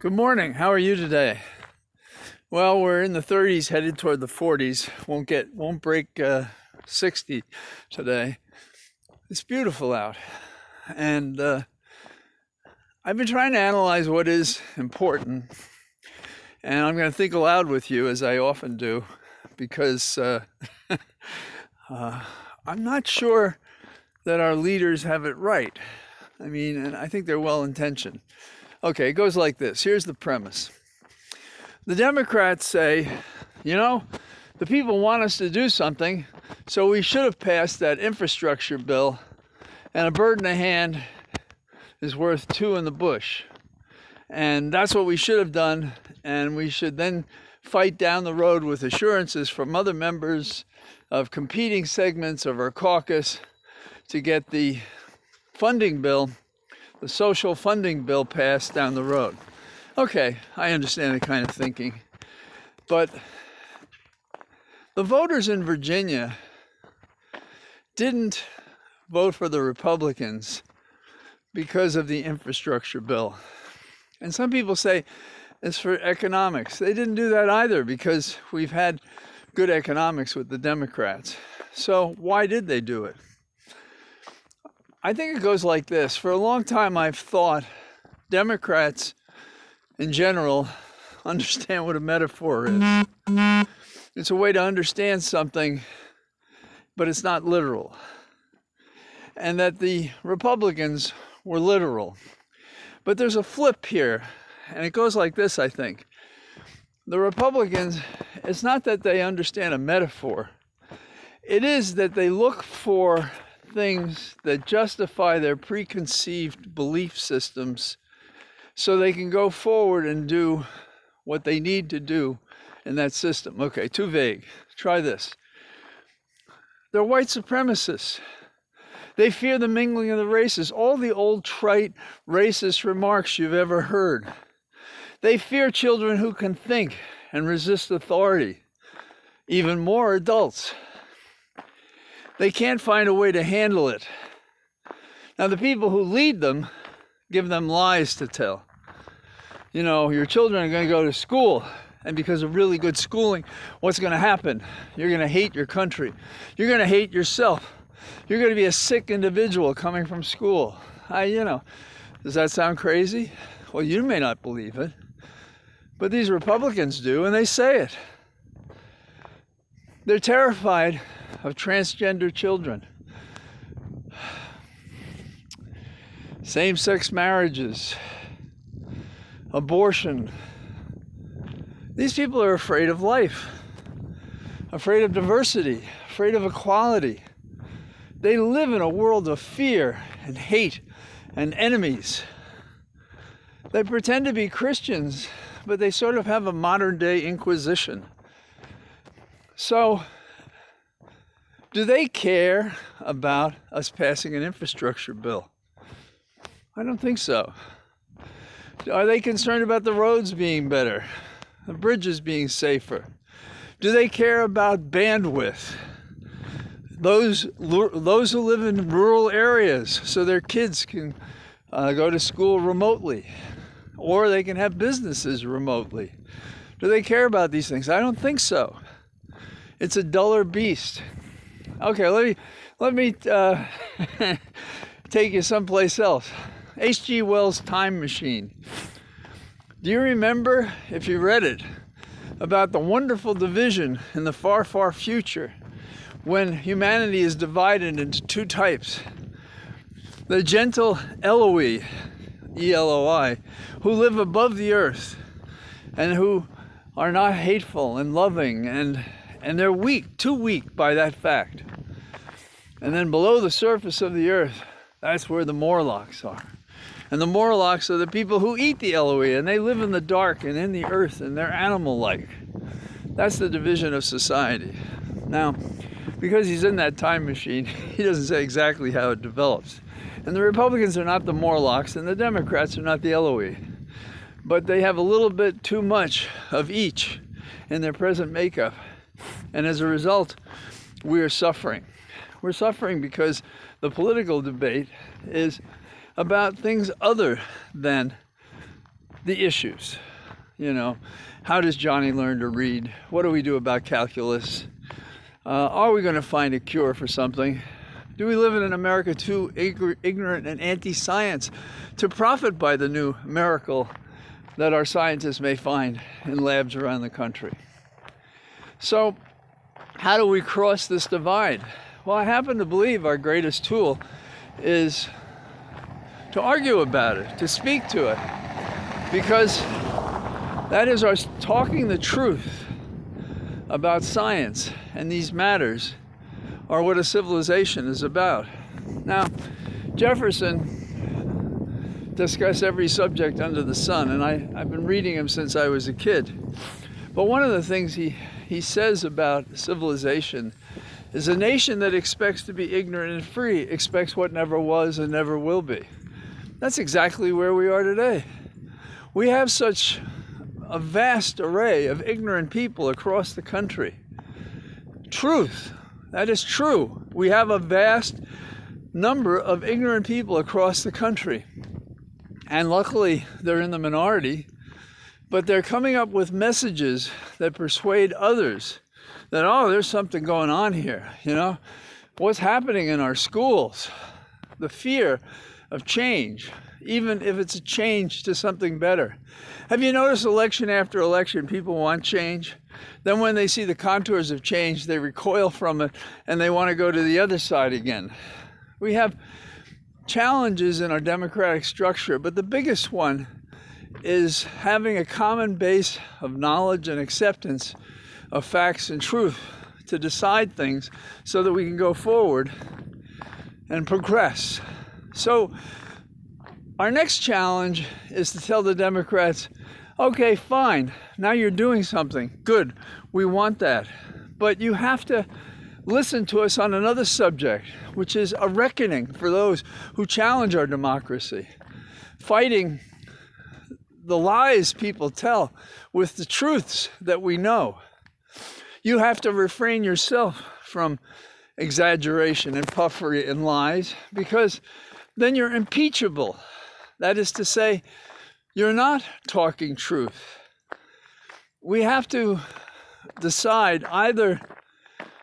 Good morning. How are you today? Well, we're in the 30s, headed toward the 40s. Won't break 60 today. It's beautiful out, and I've been trying to analyze what is important, and I'm going to think aloud with you as I often do, because I'm not sure that our leaders have it right. I mean, and I think they're well intentioned. Okay, it goes like this. Here's the premise. The Democrats say, the people want us to do something, so we should have passed that infrastructure bill, and a bird in the hand is worth two in the bush. And that's what we should have done, and we should then fight down the road with assurances from other members of competing segments of our caucus to get the funding bill, the social funding bill, passed down the road. Okay, I understand the kind of thinking, but the voters in Virginia didn't vote for the Republicans because of the infrastructure bill. And some people say it's for economics. They didn't do that either because we've had good economics with the Democrats. So why did they do it? I think it goes like this. For a long time, I've thought Democrats in general understand what a metaphor is. It's a way to understand something, but it's not literal. And that the Republicans were literal. But there's a flip here, and it goes like this, I think. The Republicans, it's not that they understand a metaphor. It is that they look for things that justify their preconceived belief systems so they can go forward and do what they need to do in that system. Okay, too vague. Try this. They're white supremacists. They fear the mingling of the races, all the old trite racist remarks you've ever heard. They fear children who can think and resist authority, even more adults. They can't find a way to handle it. Now, the people who lead them give them lies to tell. Your children are going to go to school, and because of really good schooling, what's going to happen? You're going to hate your country. You're going to hate yourself. You're going to be a sick individual coming from school. Does that sound crazy? Well, you may not believe it, but these Republicans do, and they say it. They're terrified of transgender children, same-sex marriages, abortion. These people are afraid of life, afraid of diversity, afraid of equality. They live in a world of fear and hate and enemies. They pretend to be Christians, but they sort of have a modern-day Inquisition. So, do they care about us passing an infrastructure bill? I don't think so. Are they concerned about the roads being better, the bridges being safer? Do they care about bandwidth? Those who live in rural areas so their kids can go to school remotely, or they can have businesses remotely. Do they care about these things? I don't think so. It's a duller beast. Okay, let me take you someplace else. H.G. Wells' Time Machine. Do you remember, if you read it, about the wonderful division in the far, far future when humanity is divided into two types? The gentle Eloi, E-L-O-I, who live above the earth and who are not hateful and loving, and they're weak, too weak by that fact. And then below the surface of the earth, that's where the Morlocks are. And the Morlocks are the people who eat the Eloi, and they live in the dark and in the earth, and they're animal-like. That's the division of society. Now, because he's in that time machine, he doesn't say exactly how it develops. And the Republicans are not the Morlocks, and the Democrats are not the Eloi. But they have a little bit too much of each in their present makeup. And as a result, we are suffering. We're suffering because the political debate is about things other than the issues. How does Johnny learn to read? What do we do about calculus? Are we going to find a cure for something? Do we live in an America too ignorant and anti-science to profit by the new miracle that our scientists may find in labs around the country? So, how do we cross this divide? Well, I happen to believe our greatest tool is to argue about it, to speak to it, because that is our talking the truth about science and these matters are what a civilization is about. Now, Jefferson discussed every subject under the sun, and I've been reading him since I was a kid. But one of the things he says about civilization is a nation that expects to be ignorant and free expects what never was and never will be. That's exactly where we are today. We have such a vast array of ignorant people across the country. Truth, that is true. We have a vast number of ignorant people across the country. And luckily, they're in the minority, but they're coming up with messages that persuade others that, there's something going on here. What's happening in our schools, the fear of change, even if it's a change to something better. Have you noticed election after election, people want change? Then when they see the contours of change, they recoil from it and they want to go to the other side again. We have challenges in our democratic structure, but the biggest one is having a common base of knowledge and acceptance of facts and truth to decide things so that we can go forward and progress. So our next challenge is to tell the Democrats, okay, fine, now you're doing something. Good, we want that. But you have to listen to us on another subject, which is a reckoning for those who challenge our democracy, fighting the lies people tell with the truths that we know. You have to refrain yourself from exaggeration and puffery and lies, because then you're impeachable. That is to say, you're not talking truth. We have to decide either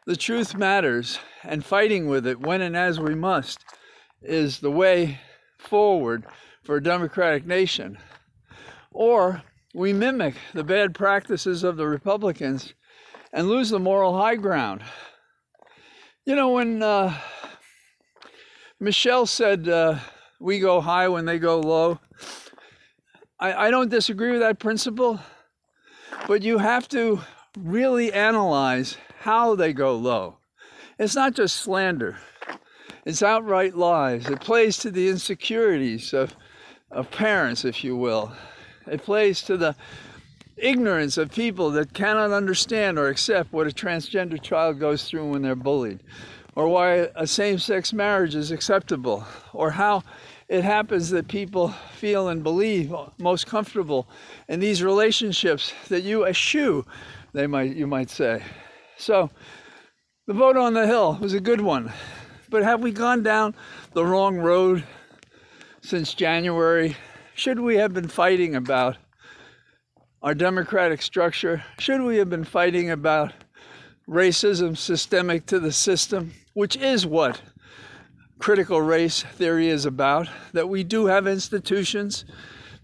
the truth matters and fighting with it when and as we must is the way forward for a democratic nation, or we mimic the bad practices of the Republicans and lose the moral high ground. When Michelle said, we go high when they go low, I don't disagree with that principle, but you have to really analyze how they go low. It's not just slander. It's outright lies. It plays to the insecurities of parents, if you will. It plays to the ignorance of people that cannot understand or accept what a transgender child goes through when they're bullied, or why a same-sex marriage is acceptable, or how it happens that people feel and believe most comfortable in these relationships that you eschew, you might say. So the vote on the Hill was a good one, but have we gone down the wrong road since January? Should we have been fighting about our democratic structure? Should we have been fighting about racism systemic to the system, which is what critical race theory is about, that we do have institutions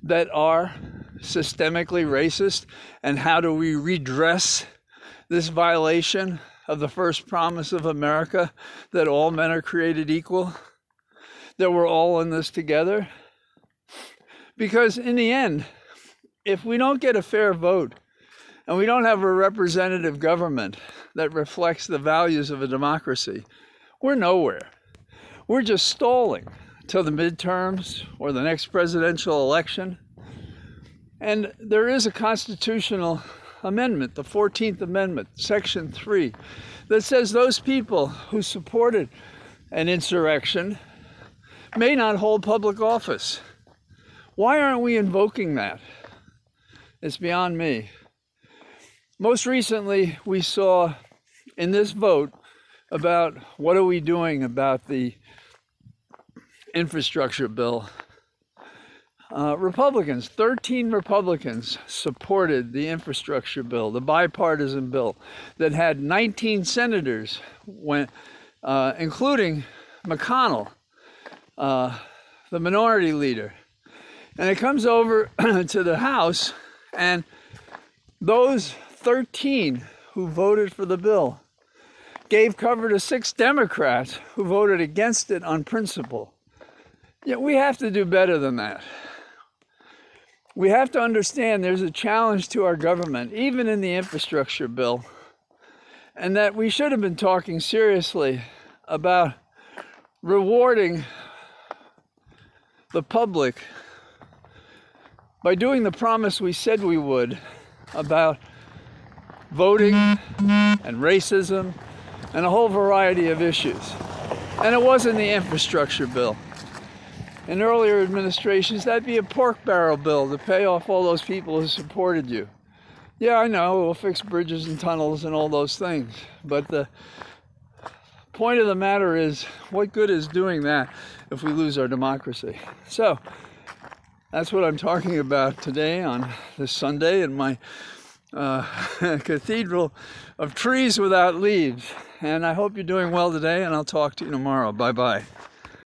that are systemically racist, and how do we redress this violation of the first promise of America, that all men are created equal, that we're all in this together? Because in the end, if we don't get a fair vote and we don't have a representative government that reflects the values of a democracy, we're nowhere. We're just stalling till the midterms or the next presidential election. And there is a constitutional amendment, the 14th Amendment, Section 3, that says those people who supported an insurrection may not hold public office. Why aren't we invoking that? It's beyond me. Most recently, we saw in this vote about what are we doing about the infrastructure bill, Republicans, 13 Republicans supported the infrastructure bill, the bipartisan bill that had 19 senators, including McConnell, the minority leader. And it comes over to the House, and those 13 who voted for the bill gave cover to 6 Democrats who voted against it on principle. Yet we have to do better than that. We have to understand there's a challenge to our government, even in the infrastructure bill, and that we should have been talking seriously about rewarding the public by doing the promise we said we would about voting and racism and a whole variety of issues. And it wasn't the infrastructure bill. In earlier administrations, that'd be a pork barrel bill to pay off all those people who supported you. Yeah, I know, we'll fix bridges and tunnels and all those things. But the point of the matter is, what good is doing that if we lose our democracy? So, that's what I'm talking about today on this Sunday in my cathedral of trees without leaves. And I hope you're doing well today, and I'll talk to you tomorrow. Bye-bye.